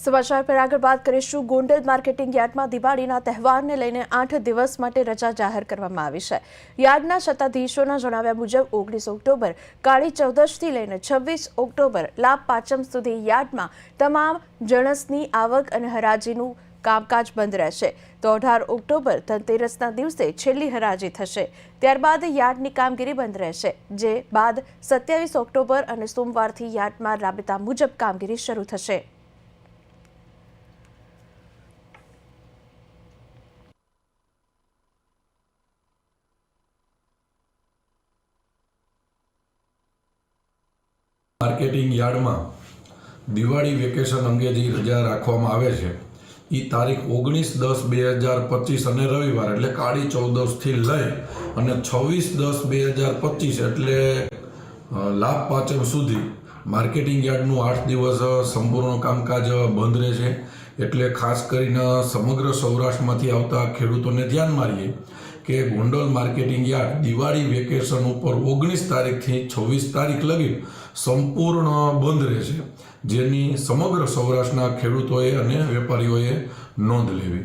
સમાચાર પર આગળ વાત કરીશું। ગોંડલ માર્કેટિંગ યાર્ડમાં દિવાળીના તહેવારને લઈને 8 દિવસ માટે રજા જાહેર કરવામાં આવી છે। યાર્ડના સત્તાધીશોના જણાવ્યા મુજબ 19 ઓક્ટોબર કાળી ચૌદશથી લઈને 26 ઓક્ટોબર લાભ પાંચમ સુધી યાર્ડમાં તમામ જણસની આવક અને હરાજીનું કામકાજ બંધ રહેશે। તો 18 ઓક્ટોબર ધનતેરસના દિવસે છેલ્લી હરાજી થશે। ત્યારબાદ યાર્ડની કામગીરી બંધ રહેશે, જે બાદ 27 ઓક્ટોબર અને સોમવારથી યાર્ડમાં રાબેતા મુજબ કામગીરી શરૂ થશે। માર્કેટિંગ યાર્ડમાં દિવાળી વેકેશન અંગે જે રજા રાખવામાં આવે છે એ તારીખ 19/10/2025 અને રવિવાર એટલે કાળી ચૌદશથી લઈ અને 26/10/2025 એટલે લાભ પાંચમ સુધી માર્કેટિંગ યાર્ડનું 8 દિવસ સંપૂર્ણ કામકાજ બંધ રહેશે। એટલે ખાસ કરીને સમગ્ર સૌરાષ્ટ્રમાંથી આવતા ખેડૂતોને ધ્યાનમાં રહીએ કે Gondal marketing yard Diwali vacation ઉપર 19 તારીખથી 26 તારીખ લગી સંપૂર્ણ બંધ રહેશે, જેની સમગ્ર સૌરાષ્ટ્રના ખેડૂતોએ અને વેપારીઓએ નોંધ લેવી।